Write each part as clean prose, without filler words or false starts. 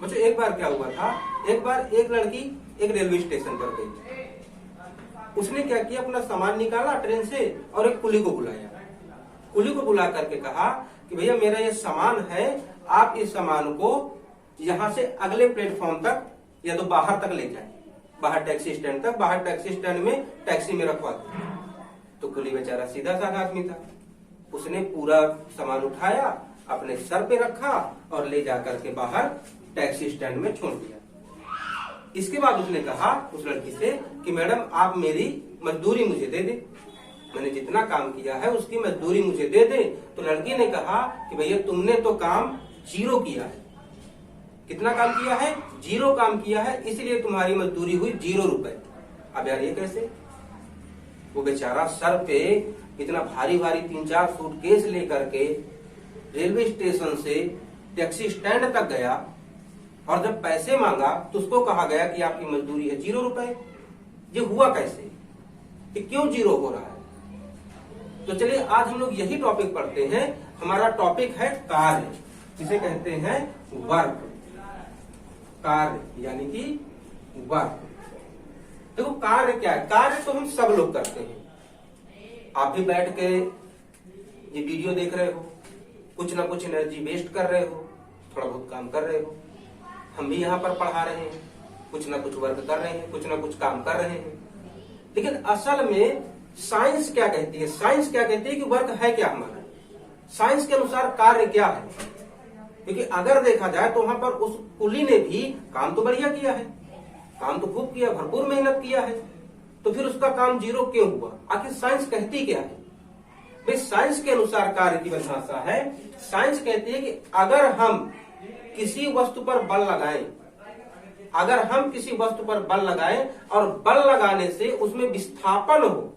बच्चों एक बार क्या हुआ था, एक बार एक लड़की एक रेलवे स्टेशन पर गई। उसने क्या किया, अपना सामान निकाला ट्रेन से और एक कुली को बुलाया। कुली को बुला करके कहा कि भैया मेरा ये सामान है, आप इस सामान को यहाँ से अगले प्लेटफॉर्म तक या तो बाहर तक ले जाए, बाहर टैक्सी स्टैंड तक, बाहर टैक्सी स्टैंड में टैक्सी में रखवा दो। तो कुली बेचारा सीधा साधा आदमी था, उसने पूरा सामान उठाया, अपने सर पे रखा और ले जाकर के बाहर टैक्सी स्टैंड में छोड़ दिया। इसके बाद उसने कहा उस लड़की से कि मैडम आप मेरी मजदूरी मुझे दे दे, मैंने जितना काम किया है उसकी मजदूरी मुझे दे दे। तो लड़की ने कहा कि भैया तुमने तो काम 0 किया है। कितना काम किया है? 0 काम किया है, इसलिए तुम्हारी मजदूरी हुई 0 रुपए। अब यार ये कैसे? वो बेचारा सर पे इतना भारी भारी 3-4 सूटकेस लेकर के रेलवे स्टेशन से टैक्सी स्टैंड तक गया और जब पैसे मांगा तो उसको कहा गया कि आपकी मजदूरी है 0 रुपए। ये हुआ कैसे? कि क्यों 0 हो रहा है? तो चलिए आज हम लोग यही टॉपिक पढ़ते हैं। हमारा टॉपिक है कार्य, जिसे कहते हैं वर्क। कार्य यानी कि वर्क। देखो कार्य क्या है? कार्य तो हम सब लोग करते हैं। आप भी बैठ के ये वीडियो देख रहे हो, कुछ ना कुछ एनर्जी वेस्ट कर रहे हो, थोड़ा बहुत काम कर रहे हो। हम भी यहाँ पर पढ़ा रहे हैं, कुछ ना कुछ वर्क कर रहे हैं, कुछ ना कुछ काम कर रहे हैं। लेकिन असल में साइंस क्या कहती है? साइंस क्या कहती है कि वर्क है क्या हमारा? साइंस के अनुसार कार्य क्या है? क्योंकि अगर देखा जाए तो वहां पर उस कुली ने भी काम तो बढ़िया किया है, काम तो खूब किया, भरपूर मेहनत किया है, तो फिर उसका काम 0 क्यों हुआ? आखिर साइंस कहती क्या है? भाई साइंस के अनुसार कार्य की परिभाषा है, साइंस कहती है कि अगर हम किसी वस्तु पर बल लगाएं, अगर हम किसी वस्तु पर बल लगाएं और बल लगाने से उसमें विस्थापन हो,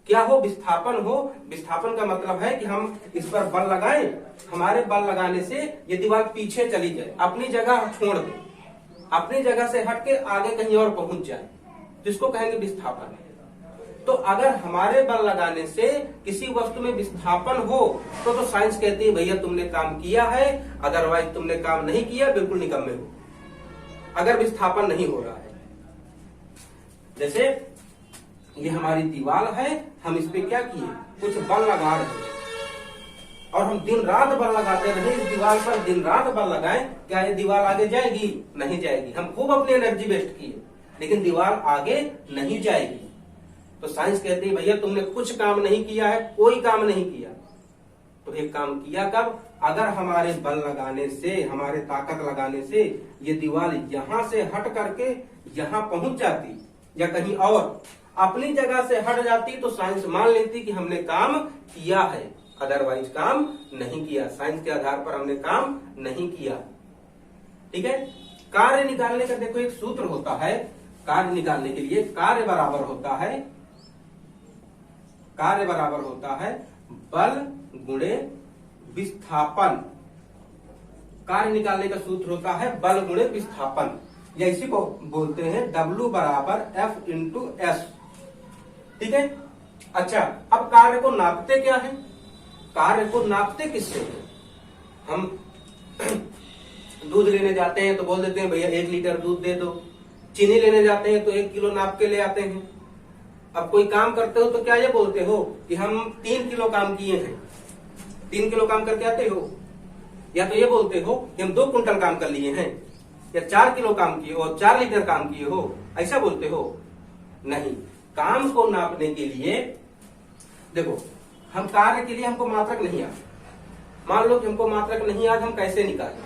क्या हो? विस्थापन हो। विस्थापन का मतलब है कि हम इस पर बल लगाएं, हमारे बल लगाने से ये दीवार पीछे चली जाए, अपनी जगह छोड़ दे, अपनी जगह से हट के आगे कहीं और पहुंच जाए, जिसको कहेंगे विस्थापन। तो अगर हमारे बल लगाने से किसी वस्तु में विस्थापन हो तो साइंस कहती है भैया तुमने काम किया है, अदरवाइज तुमने काम नहीं किया, बिल्कुल निकम्मे हो, अगर विस्थापन नहीं हो रहा है। जैसे ये हमारी दीवार है, हम इस पे क्या किए? कुछ बल लगा रहे हैं और हम दिन रात बल लगाते रहे इस दीवार पर, दिन रात बल लगाएं, क्या ये दीवार आगे जाएगी? नहीं जाएगी। हम खूब अपनी एनर्जी वेस्ट किए लेकिन दीवार आगे नहीं जाएगी। तो साइंस कहती है भैया तुमने कुछ काम नहीं किया है, कोई काम नहीं किया। तो एक काम किया कब? अगर हमारे बल लगाने से, हमारे ताकत लगाने से ये दीवार यहां से हट करके यहां पहुंच जाती या कहीं और अपनी जगह से हट जाती तो साइंस मान लेती कि हमने काम किया है, अदरवाइज काम नहीं किया। साइंस के आधार पर हमने काम नहीं किया। ठीक है। कार्य निकालने का देखो एक सूत्र होता है। कार्य निकालने के लिए कार्य बराबर होता है बल गुणे विस्थापन। कार्य निकालने का सूत्र होता है बल गुणे विस्थापन, या इसी को बोलते हैं W बराबर F इंटू S। ठीक है। अच्छा, अब कार्य को नापते क्या है? कार्य को नापते किससे है? हम दूध लेने जाते हैं तो बोल देते हैं भैया 1 लीटर दूध दे दो। चीनी लेने जाते हैं तो 1 किलो नाप के ले आते हैं। अब कोई काम करते हो तो क्या ये बोलते हो कि हम 3 किलो काम किए हैं, 3 किलो काम करके आते हो? या तो ये बोलते हो कि हम 2 कुंटल काम कर लिए हैं, या 4 किलो काम किए हो, 4 लीटर काम किए हो, ऐसा बोलते हो? नहीं। काम को नापने के लिए देखो, हम कार्य के लिए हमको मात्रक नहीं आता। मान लो कि हमको मात्रक नहीं आता, हम कैसे निकालें?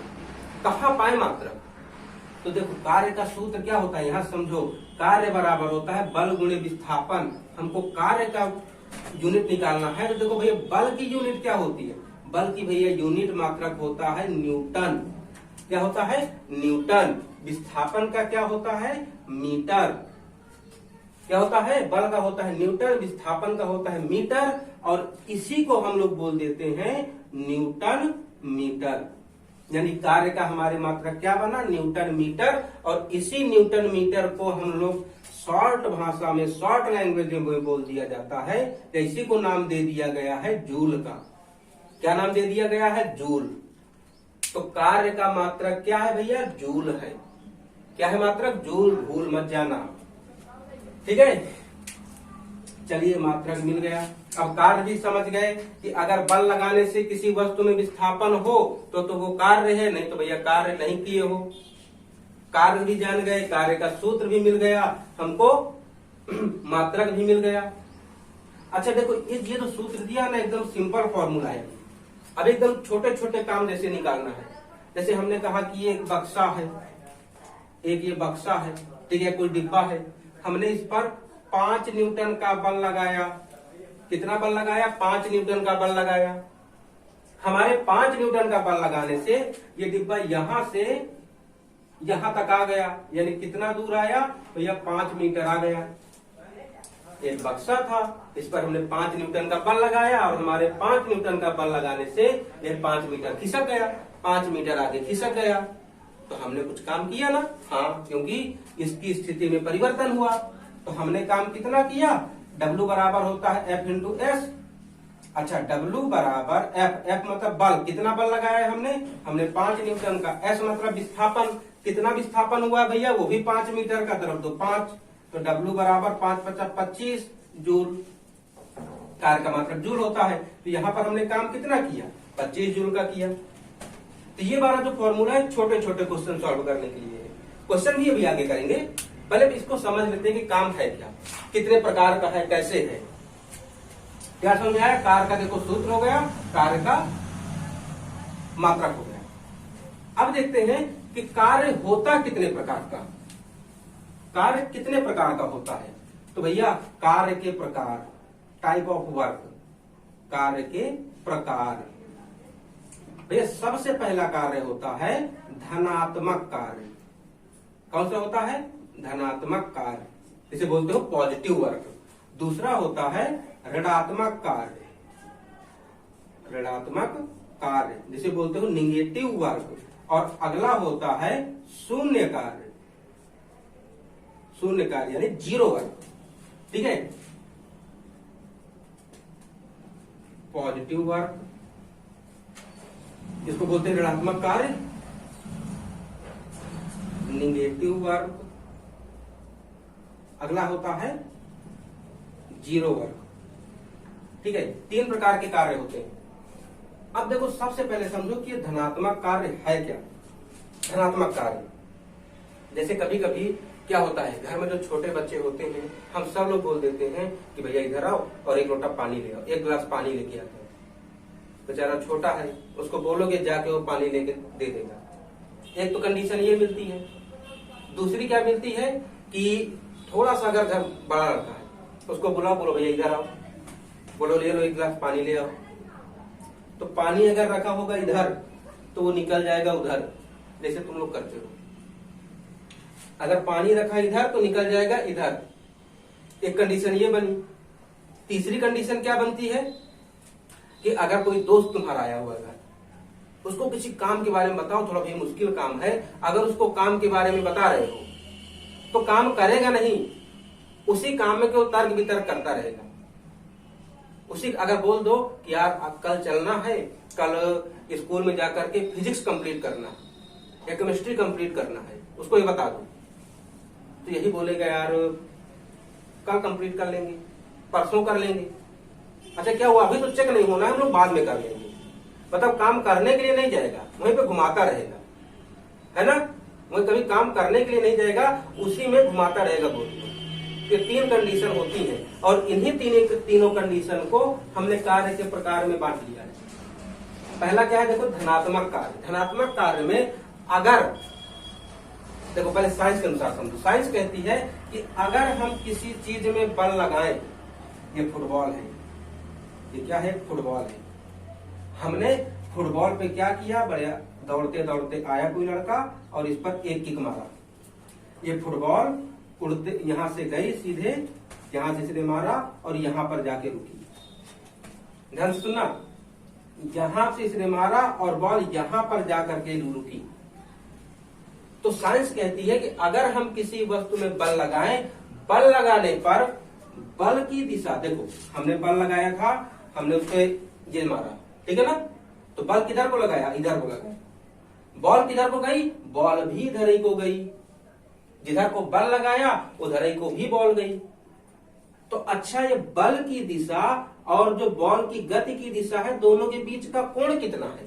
कहाँ पाए मात्रक? तो देखो कार्य का सूत्र क्या होता है, यहां समझो। कार्य बराबर होता है बल गुणे विस्थापन। हमको कार्य का यूनिट निकालना है तो देखो भैया बल की यूनिट क्या होती है? बल की भैया यूनिट मात्रक होता है न्यूटन। क्या होता है? न्यूटन। विस्थापन का क्या होता है? मीटर। क्या होता है? बल का होता है न्यूटन, विस्थापन का होता है मीटर, और इसी को हम लोग बोल देते हैं न्यूटन मीटर। यानी कार्य का हमारे मात्रक क्या बना? Newton metre. और इसी न्यूटन मीटर को हम लोग शॉर्ट भाषा में, शॉर्ट लैंग्वेज में बोल दिया जाता है। तो इसी को नाम दे दिया गया है जूल का। क्या नाम दे दिया गया है? जूल। तो कार्य का मात्रक क्या है भैया? जूल है। क्या है मात्रक? जूल, भूल मत जाना। ठीक है, चलिए मात्रक मिल गया। अब कार्य भी समझ गए कि अगर बल लगाने से किसी वस्तु में विस्थापन हो तो वो कार्य है, नहीं तो भैया कार्य नहीं किए हो। कार्य भी जान गए, कार्य का सूत्र भी मिल गया हमको, मात्रक भी मिल गया। अच्छा देखो, ये जो सूत्र दिया ना, एकदम सिंपल फॉर्मूला है। अब एकदम छोटे छोटे काम जैसे निकालना है। जैसे हमने कहा कि ये एक बक्सा है, एक ये बक्सा है, ठीक है, कोई डिब्बा है, हमने इस पर 5 न्यूटन का बल लगाया। कितना बल लगाया? 5 न्यूटन का बल लगाया। हमारे 5 न्यूटन का बल लगाने से ये डिब्बा यहां से यहां तक आ गया, यानी कितना दूर आया भैया? 5 मीटर आ गया। एक बक्सा था, इस पर हमने 5 न्यूटन का बल लगाया और हमारे 5 न्यूटन का बल लगाने से ये 5 मीटर खिसक गया, 5 मीटर आगे खिसक गया। तो हमने कुछ काम किया ना? हाँ, क्योंकि इसकी स्थिति में परिवर्तन हुआ। तो हमने काम कितना किया? W बराबर होता है F इंटू एस। अच्छा, W बराबर F मतलब बल, कितना बल लगाया है हमने 5 न्यूटन का। S मतलब विस्थापन, कितना विस्थापन हुआ भैया? वो भी 5 मीटर का, तरफ दो 5, तो W बराबर 5 × 25 जूल। कार्य का मात्रक जूल होता है। तो यहाँ पर हमने काम कितना किया? 25 जूल का किया। तो ये वाला जो फॉर्मूला है छोटे छोटे क्वेश्चन सॉल्व करने के लिए है। क्वेश्चन भी अभी आगे करेंगे, पहले इसको समझ लेते हैं कि काम है क्या, कितने प्रकार का है, कैसे है। क्या समझ में आया? कार्य का देखो सूत्र हो गया, कार्य का मात्रक हो गया। अब देखते हैं कि कार्य होता कितने प्रकार का, कार्य कितने प्रकार का होता है। तो भैया कार्य के प्रकार, टाइप ऑफ वर्क, कार्य के प्रकार। भैया सबसे पहला कार्य होता है धनात्मक कार्य। कौन सा होता है? धनात्मक कार्य, इसे बोलते हो पॉजिटिव वर्क। दूसरा होता है ऋणात्मक कार्य, ऋणात्मक कार्य जिसे बोलते हो निगेटिव वर्क। और अगला होता है शून्य कार्य, शून्य कार्य यानी जीरो वर्क। ठीक है, पॉजिटिव वर्क इसको बोलते हैं ऋणात्मक कार्य, निगेटिव वर्क, अगला होता है जीरो वर्क। ठीक है, 3 प्रकार के कार्य होते हैं। अब देखो सबसे पहले समझो कि ये धनात्मक कार्य है क्या। धनात्मक कार्य जैसे कभी कभी क्या होता है, घर में जो छोटे बच्चे होते हैं, हम सब लोग बोल देते हैं कि भैया इधर आओ और 1 लोटा पानी ले आओ, 1 गिलास पानी लेके आते हैं। बेचारा छोटा है, उसको बोलोगे जाके वो पानी लेके दे देगा। एक तो कंडीशन ये मिलती है। दूसरी क्या मिलती है कि थोड़ा सा अगर घर बड़ा रखा है, उसको बुलाओ, बोलो भैया इधर आओ, बोलो ले लो 1 गिलास पानी ले आओ। तो पानी अगर रखा होगा इधर तो वो निकल जाएगा उधर, जैसे तुम लोग करते हो। अगर पानी रखा इधर तो निकल जाएगा इधर। एक कंडीशन ये बनी। तीसरी कंडीशन क्या बनती है कि अगर कोई दोस्त तुम्हारा आया हुआ है, उसको किसी काम के बारे में बताओ, थोड़ा भी मुश्किल काम है, अगर उसको काम के बारे में बता रहे हो तो काम करेगा नहीं, उसी काम में केवल तर्क वितर्क करता रहेगा। उसी अगर बोल दो कि यार कल चलना है, कल स्कूल में जाकर के फिजिक्स कंप्लीट करना है या केमिस्ट्री कंप्लीट करना है, उसको ये बता दो, तो यही बोलेगा यार कल कंप्लीट कर लेंगे, परसों कर लेंगे। अच्छा क्या हुआ, अभी तो चेक नहीं होना है, हम लोग बाद में कर लेंगे। मतलब काम करने के लिए नहीं जाएगा, वहीं पे घुमाता रहेगा, है ना। वही कभी काम करने के लिए नहीं जाएगा, उसी में घुमाता रहेगा बोल। ये 3 कंडीशन होती हैं और इन्हीं तीनों कंडीशन को हमने कार्य के प्रकार में बांट लिया है। पहला क्या है, देखो धनात्मक कार्य। धनात्मक कार्य में अगर देखो पहले साइंस के अनुसार समझो। साइंस कहती है कि अगर हम किसी चीज में बल लगाएं, ये फुटबॉल है, ये क्या है, फुटबॉल है। हमने फुटबॉल पे क्या किया, बढ़िया दौड़ते दौड़ते आया कोई लड़का और इस पर एक किक मारा, ये फुटबॉल उड़ते यहां से गई सीधे, यहां से सीधे मारा और यहां पर जाके रुकी। ध्यान से सुनना, यहां से इसने मारा और बॉल यहां पर जाकर के रुकी। तो साइंस कहती है कि अगर हम किसी वस्तु में बल लगाएं, बल लगाने पर बल की दिशा, देखो हमने बल लगाया था, हमने उससे ये मारा, ठीक है ना, तो बल किधर को लगाया, इधर को लगाया। बॉल किधर को गई, बॉल भी इधर ही को गई, जिधर को बल लगाया उधर ही को भी बॉल गई। तो अच्छा, ये बल की दिशा और जो बॉल की गति की दिशा है, दोनों के बीच का कोण कितना है?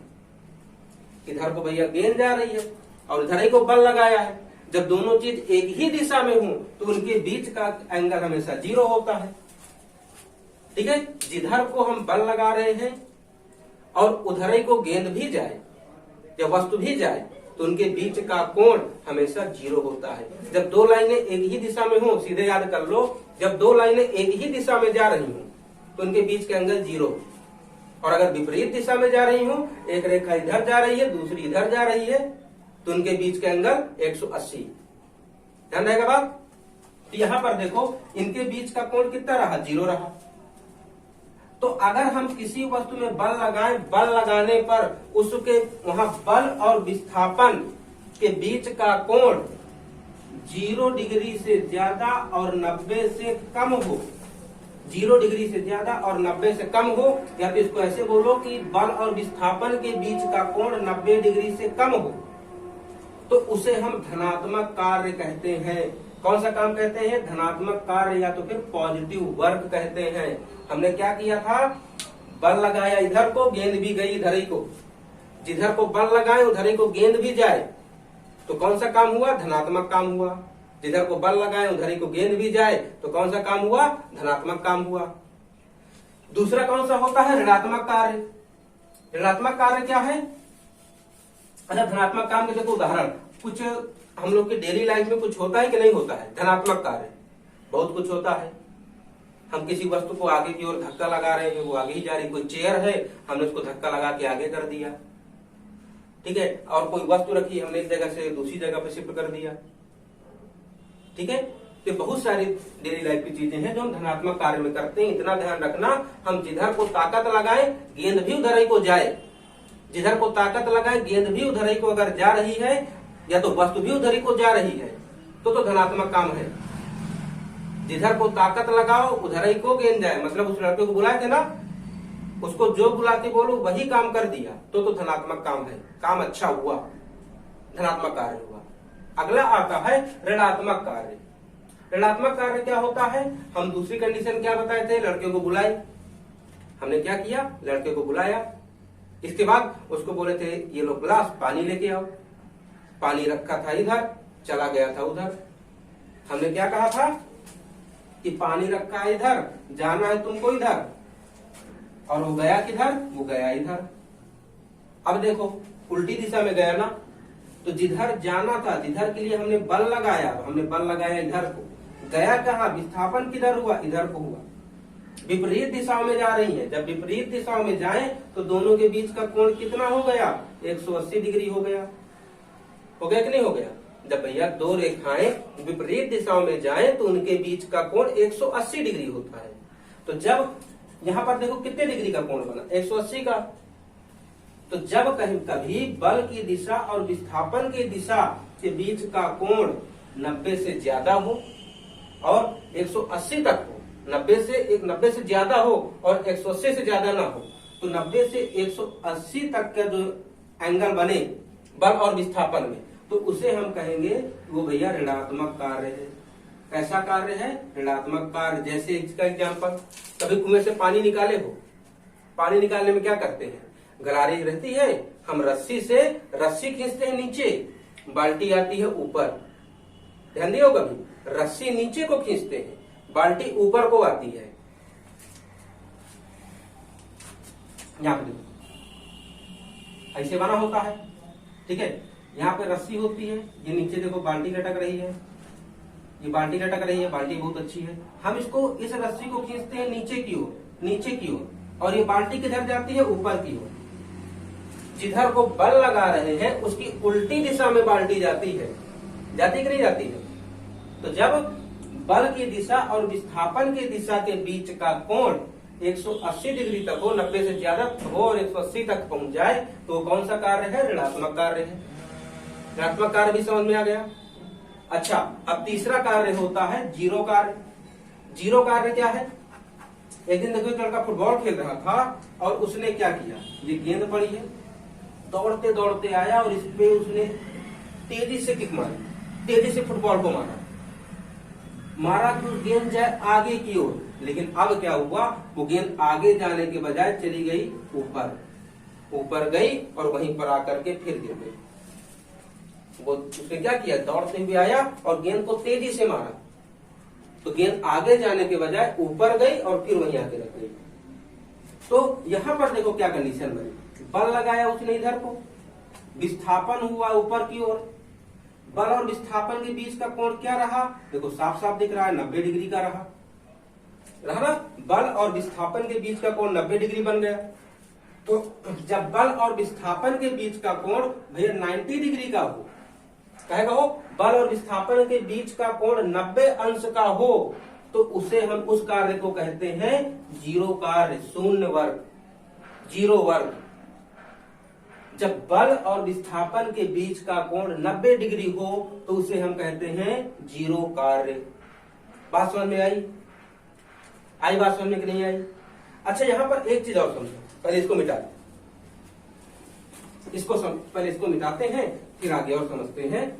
इधर को भैया गेंद जा रही है और इधर ही को बल लगाया है। जब दोनों चीज एक ही दिशा में हो तो उनके बीच का एंगल हमेशा 0 होता है। ठीक है, जिधर को हम बल लगा रहे हैं और उधर ही को गेंद भी जाए या वस्तु भी जाए तो उनके बीच का कोण हमेशा 0 होता है। जब दो लाइनें एक ही दिशा में हो, सीधे याद कर लो, जब दो लाइनें एक ही दिशा में जा रही हो तो उनके बीच का एंगल 0। और अगर विपरीत दिशा में जा रही हो, एक रेखा इधर जा रही है दूसरी इधर जा रही है, तो उनके बीच का एंगल 180। ध्यान रहेगा बात। तो यहां पर देखो, इनके बीच का कोण कितना रहा, 0 रहा। तो अगर हम किसी वस्तु में बल लगाएं, बल लगाने पर उसके वहां बल और विस्थापन के बीच का कोण 0 डिग्री से ज्यादा और 90 से कम हो, 0 डिग्री से ज्यादा और 90 से कम हो, या तो इसको ऐसे बोलो कि बल और विस्थापन के बीच का कोण 90 डिग्री से कम हो, तो उसे हम धनात्मक कार्य कहते हैं। कौन सा काम कहते हैं? धनात्मक कार्य या तो फिर पॉजिटिव वर्क कहते हैं। हमने क्या किया था, बल लगाया इधर को, गेंद भी गई इधर ही को, जिधर को बल लगाए उधर ही को गेंद भी जाए, तो कौन सा काम हुआ? धनात्मक काम हुआ। जिधर को बल लगाए उधर ही को गेंद भी जाए तो कौन सा काम हुआ? धनात्मक काम हुआ। दूसरा कौन सा होता है? ऋणात्मक कार्य। ऋणात्मक कार्य क्या है? अच्छा, धनात्मक काम के देखो उदाहरण, कुछ हम लोग के डेली लाइफ में कुछ होता है कि नहीं होता है? धनात्मक कार्य बहुत कुछ होता है। हम किसी वस्तु को आगे की ओर धक्का लगा रहे हैं, वो आगे ही जा रही। कोई चेयर है, हमने उसको धक्का लगा के आगे कर दिया, ठीक है। और कोई वस्तु रखी, हमने एक जगह से दूसरी जगह पे शिफ्ट कर दिया, ठीक है। तो बहुत सारी डेली लाइफ की चीजें हैं जो हम धनात्मक कार्य में करते हैं। इतना ध्यान रखना, हम जिधर को ताकत लगाए गेंद भी उधर ही को जाए, जिधर को ताकत लगाए गेंद भी उधर ही को अगर जा रही है या तो वस्तु भी उधर ही को जा रही है तो धनात्मक काम है। जिधर को ताकत लगाओ उधर ही को गेंद जाए, मतलब उस लड़के को बुलाए थे ना, उसको जो बुला के बोलो वही काम कर दिया तो धनात्मक काम है, काम अच्छा हुआ, धनात्मक कार्य हुआ। अगला आता है ऋणात्मक कार्य। ऋणात्मक कार्य क्या होता है? हम दूसरी कंडीशन क्या बताए थे? लड़के को बुलाए, हमने क्या किया? लड़के को बुलाया, इसके बाद उसको बोले थे ये लो ग्लास पानी लेके आओ, पानी रखा था इधर, चला गया था उधर। हमने क्या कहा था कि पानी रखा है इधर, जाना है तुमको इधर, और वो गया किधर? वो गया इधर। अब देखो उल्टी दिशा में गया ना, तो जिधर जाना था, जिधर के लिए हमने बल लगाया, हमने बल लगाया इधर को, गया कहाँ? विस्थापन किधर हुआ? इधर को हुआ। विपरीत दिशाओं में जा रही है, जब विपरीत दिशाओं में जाए तो दोनों के बीच का कोण कितना हो गया? 180 डिग्री हो गया। हो गया कि नहीं हो गया? जब भैया दो रेखाएं विपरीत दिशाओं में जाए तो उनके बीच का कोण 180 डिग्री होता है। तो जब यहाँ पर देखो कितने डिग्री का कोण बना? 180 का। तो जब कहीं कभी बल की दिशा और विस्थापन की दिशा के बीच का कोण 90 से ज्यादा हो और 180 तक हो, 90 से ज्यादा हो और 180 से ज्यादा ना हो, तो 90 से 180 तक का जो एंगल बने बल और विस्थापन में, तो उसे हम कहेंगे वो भैया ऋणात्मक कार्य है। कैसा कार्य है? ऋणात्मक कार्य। जैसे इसका एग्जांपल, कभी कुएं से पानी निकाले हो, पानी निकालने में क्या करते हैं? गरारी रहती है, हम रस्सी खींचते हैं नीचे, बाल्टी आती है ऊपर। ध्यान दियो, कभी रस्सी नीचे को खींचते हैं, बाल्टी ऊपर को आती है। यहाँ पे देखो ऐसे बना होता है, ठीक है। यहाँ पे रस्सी होती है, ये नीचे देखो बाल्टी लटक रही है, ये बाल्टी लटक रही है, बाल्टी बहुत अच्छी है। हम इसको इस रस्सी को खींचते हैं नीचे की ओर, नीचे की ओर, और ये बाल्टी किधर जाती है? ऊपर की ओर। जिधर को बल लगा रहे हैं उसकी उल्टी दिशा में बाल्टी जाती है, जाती कि नहीं जाती है? तो जब बल की दिशा और विस्थापन की दिशा के बीच का कोण 180 डिग्री तक हो, 90 से ज्यादा हो और 180 तक पहुंच जाए तो कौन सा कार्य है? ऋणात्मक कार्य है। ऋणात्मक कार्य भी समझ में आ गया। अच्छा, अब तीसरा कार्य होता है जीरो कार्य। जीरो कार्य क्या है? एक दिन देखो एक लड़का फुटबॉल खेल रहा था और उसने क्या किया, ये गेंद पड़ी है, दौड़ते दौड़ते आया और इस पे उसने तेजी से किक मारी, तेजी से फुटबॉल को मारा तो गेंद जाए आगे की ओर। लेकिन अब क्या हुआ, वो गेंद आगे जाने के बजाय चली गई ऊपर गई और वहीं पर आकर के फिर गिर गई। वो उसने क्या किया, दौड़ते हुए आया और गेंद को तेजी से मारा तो गेंद आगे जाने के बजाय ऊपर गई और फिर वहीं आके रख गई। तो यहां पर देखो क्या कंडीशन बनी, बल लगाया उसने इधर को, विस्थापन हुआ ऊपर की ओर। बल और विस्थापन के बीच का कोण क्या रहा, देखो साफ साफ दिख रहा है 90 डिग्री का रहा ना। बल और विस्थापन के बीच का कोण 90 डिग्री बन गया। तो जब बल और विस्थापन के बीच का कोण भैया 90 डिग्री का हो, कहेगा हो बल और विस्थापन के बीच का कोण 90 अंश का हो, तो उसे हम उस कार्य को कहते हैं जीरो कार्य, शून्य वर्ग, जीरो वर्ग। जब बल और विस्थापन के बीच का कोण 90 डिग्री हो तो उसे हम कहते हैं जीरो कार्य। बात समझ में आई बात समझ में कि नहीं आई? अच्छा, यहां पर एक चीज और समझो, पहले इसको मिटा दो, पहले इसको मिटाते हैं फिर आगे और समझते हैं।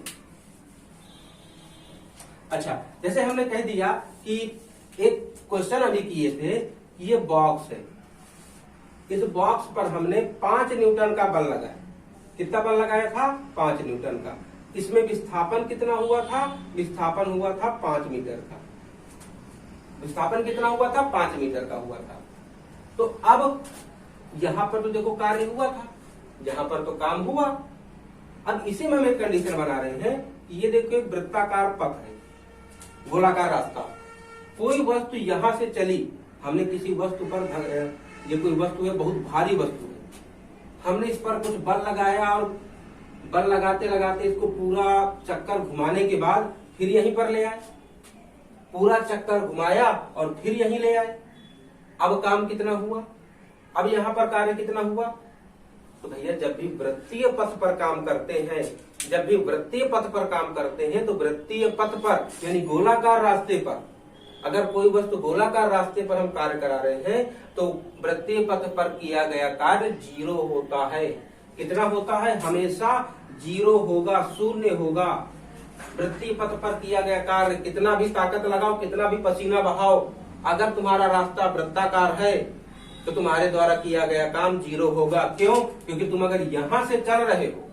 अच्छा, जैसे हमने कह दिया कि एक क्वेश्चन अभी किए थे, ये बॉक्स है, इस बॉक्स पर हमने 5 न्यूटन का बल लगाया। कितना बल लगाया था? 5 न्यूटन का। इसमें विस्थापन कितना हुआ था? विस्थापन हुआ था 5 मीटर का। विस्थापन कितना हुआ था? 5 मीटर का हुआ था। तो अब यहां पर तो देखो कार्य हुआ था, यहां पर तो काम हुआ। अब इसी में हम एक कंडीशन बना रहे हैं कि ये देखो एक वृत्ताकार पथ है, गोलाकार रास्ता, कोई वस्तु यहां से चली, हमने किसी वस्तु पर, ये कोई वस्तु है, बहुत भारी वस्तु है, हमने इस पर कुछ बल लगाया और बल लगाते लगाते इसको पूरा चक्कर घुमाने के बाद फिर यहीं पर ले आए, पूरा चक्कर घुमाया और फिर यहीं ले आए। अब काम कितना हुआ? अब यहां पर कार्य कितना हुआ? तो भैया जब भी वृत्तीय पथ पर काम करते हैं, तो वृत्तीय पथ पर यानी गोलाकार रास्ते पर, अगर कोई वस्तु गोलाकार रास्ते पर हम कार्य करा रहे हैं तो वृत्तीय पथ पर किया गया कार्य जीरो होता है। कितना होता है? हमेशा जीरो होगा, शून्य होगा। वृत्तीय पथ पर किया गया कार्य, कितना भी ताकत लगाओ, कितना भी पसीना बहाओ, अगर तुम्हारा रास्ता वृत्ताकार है तो तुम्हारे द्वारा किया गया काम जीरो होगा। क्यों? क्योंकि तुम अगर यहां से चल रहे हो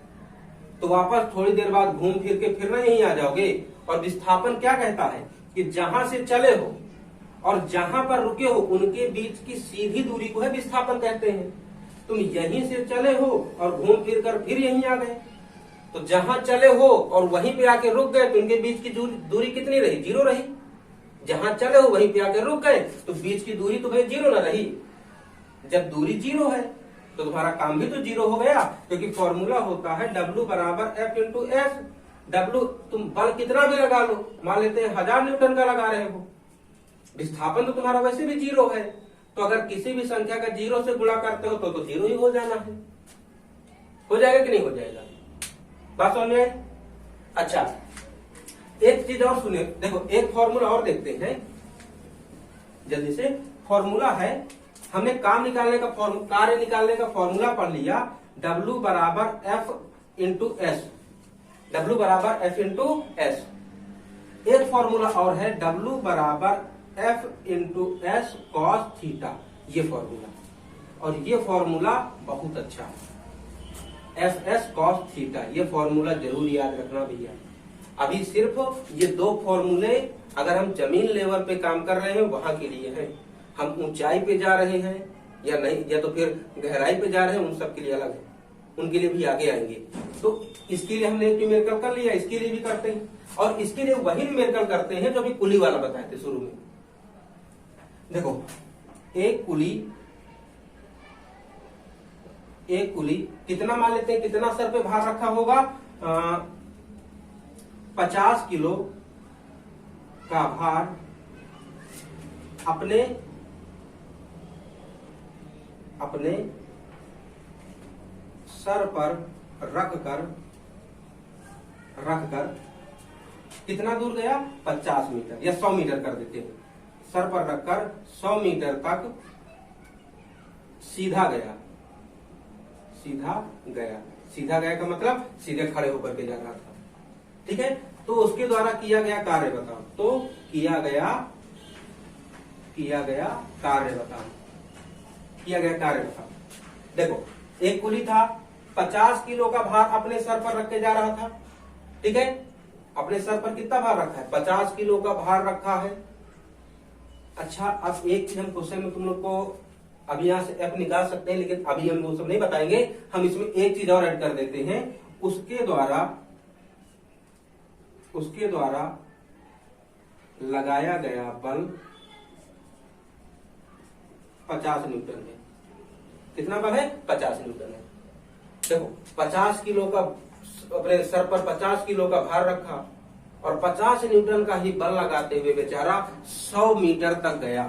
तो वापस थोड़ी देर बाद घूम फिर के फिर ना यहीं आ जाओगे। और विस्थापन क्या कहता है कि जहां से चले हो और जहां पर रुके हो उनके बीच की सीधी दूरी को है विस्थापन कहते हैं। तुम यहीं से चले हो और घूम फिर कर फिर यहीं आ गए, तो जहां चले हो और वहीं पे आके रुक गए तो उनके बीच की दूरी कितनी रही? जीरो रही। जहां चले हो वहीं पे आके रुक गए तो बीच की दूरी तो भाई जीरो ना रही। जब दूरी जीरो है तो तुम्हारा काम भी तो जीरो हो गया, क्योंकि फॉर्मूला होता है W बराबर F इंटू एस। W तुम बल कितना भी लगा लो, मान लेते हैं 1000 न्यूटन का लगा रहे हो, विस्थापन तो तुम्हारा वैसे भी जीरो है, तो अगर किसी भी संख्या का जीरो से गुणा करते हो तो जीरो ही हो जाना है। हो जाएगा कि नहीं हो जाएगा? बात समझ में आई? अच्छा, एक चीज और सुनिए, देखो एक फॉर्मूला और देखते हैं जल्दी से। फॉर्मूला है, हमने कार्य निकालने का फॉर्मूला पढ़ लिया, W बराबर F इंटू एस। W बराबर F इंटू एस। एक फॉर्मूला और है W बराबर F into S cos theta, ये फॉर्मूला, और ये फॉर्मूला बहुत अच्छा है, एफ एस कॉस थीटा। ये फॉर्मूला जरूर याद रखना भैया। अभी सिर्फ ये 2 फॉर्मूले अगर हम जमीन लेवल पे काम कर रहे हैं वहां के लिए है, हम ऊंचाई पे जा रहे हैं या नहीं, या तो फिर गहराई पे जा रहे हैं, उन सब के लिए अलग है, उनके लिए भी आगे आएंगे। तो इसके लिए हमने एक न्यूमेरिकल कर लिया, इसके लिए भी करते हैं, और इसके लिए वही न्यूमेरिकल करते हैं जो अभी कुली वाला बताए थे शुरू में। देखो एक कुली कितना मान लेते हैं, कितना सर पे भार रखा होगा? 50 किलो का भार अपने सर पर रखकर कितना दूर गया? 50 मीटर या 100 मीटर कर देते हैं। सर पर रखकर 100 मीटर तक सीधा गया, सीधा गया। सीधा गया का मतलब सीधे खड़े होकर के जा रहा था। ठीक है, तो उसके द्वारा किया गया कार्य बताओ। तो किया गया कार्य बताओ। किया गया कार्य बताओ। देखो, एक कुली था, 50 किलो का भार अपने सर पर रख के जा रहा था। ठीक है, अपने सर पर कितना भार रखा है? 50 किलो का भार रखा है। अच्छा, अब एक चीज हम क्वेश्चन में तुम लोग को अभी यहां से एफ निकाल सकते हैं, लेकिन अभी हम वो सब नहीं बताएंगे। हम इसमें एक चीज और ऐड कर देते हैं। उसके द्वारा लगाया गया बल 50 न्यूटन है। कितना बल है? 50 न्यूटन है। देखो, 50 किलो का अपने सर पर 50 किलो का भार रखा और 50 न्यूटन का ही बल लगाते हुए बेचारा 100 मीटर तक गया।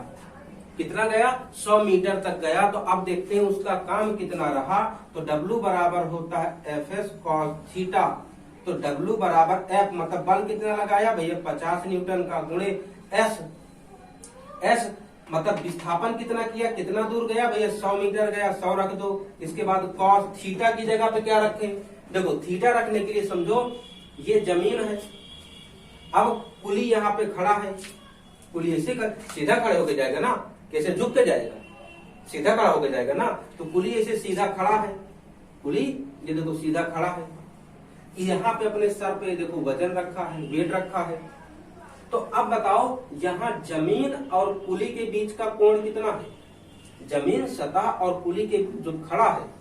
कितना गया? 100 मीटर तक गया। तो अब देखते हैं उसका काम कितना रहा। तो W बराबर होता है Fs cos थीटा। तो W बराबर F मतलब बल कितना लगाया भैया? 50 न्यूटन का गुणे S मतलब विस्थापन कितना किया, कितना दूर गया भैया? 100 मीटर गया, 100 रख दो। इसके बाद cos थीटा की जगह पे क्या रखें? देखो, थीटा रखने के लिए समझो ये जमीन है। अब कुली यहाँ पे खड़ा है। कुली ऐसे सीधा खड़े होके जाएगा ना, कैसे झुक के जाएगा? सीधा खड़ा होके जाएगा ना। तो कुली ऐसे सीधा खड़ा है। कुली ये देखो सीधा खड़ा है। यहाँ पे अपने सर पे देखो वजन रखा है, वेट रखा है। तो अब बताओ, यहाँ जमीन और कुली के बीच का कोण कितना है? जमीन सतह और कुली के जो खड़ा है,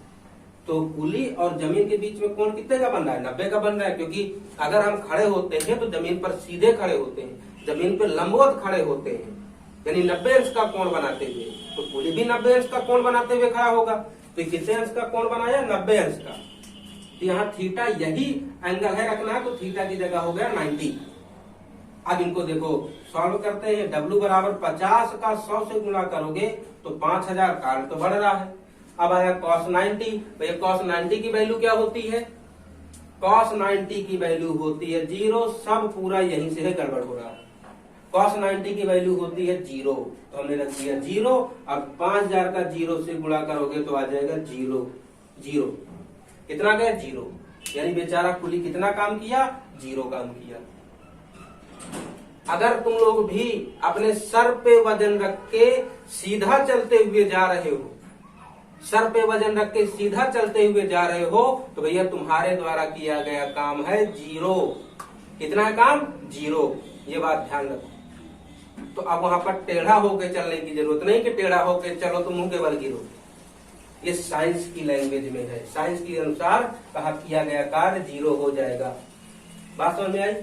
तो कुली और जमीन के बीच में कोण कितने का बन रहा है? 90 का बन रहा है। क्योंकि अगर हम खड़े होते हैं तो जमीन पर सीधे खड़े होते हैं, जमीन पे लंबवत खड़े होते हैं, यानी 90 अंश का कोण बनाते हुए। तो कुली भी 90 अंश का कोण बनाते हुए खड़ा होगा। तो कितने अंश का कोण बनाया? 90 अंश का। तो यहाँ थीटा यही एंगल है रखना है, तो थीटा की जगह हो गया 90। अब इनको देखो सॉल्व करते हैं। W बराबर 50 का 100 से गुणा करोगे तो 5000 का तो बढ़ रहा है। अब आया cos 90। भैया cos 90 की वैल्यू क्या होती है? cos 90 की वैल्यू होती है 0। सब पूरा यहीं से है गड़बड़ हो रहा है। cos 90 की वैल्यू होती है 0, तो हमने रख दिया 0। अब 5000 का 0 से गुणा करोगे तो आ जाएगा 0। कितना गया? 0। यानी बेचारा कुली कितना काम किया? 0 काम किया। अगर तुम लोग भी अपने सर पे वजन रख के सीधा चलते हुए जा रहे हो, सर पे वजन रख के सीधा चलते हुए जा रहे हो, तो भैया तुम्हारे द्वारा किया गया काम है 0। कितना है काम? 0। ये बात ध्यान रखो। तो अब वहां पर टेढ़ा होकर चलने की जरूरत नहीं कि टेढ़ा होकर चलो तो मुंह के बल गिरो। ये साइंस की लैंग्वेज में है। साइंस के अनुसार कहा किया गया कार्य 0 हो जाएगा। बात समझ में आई?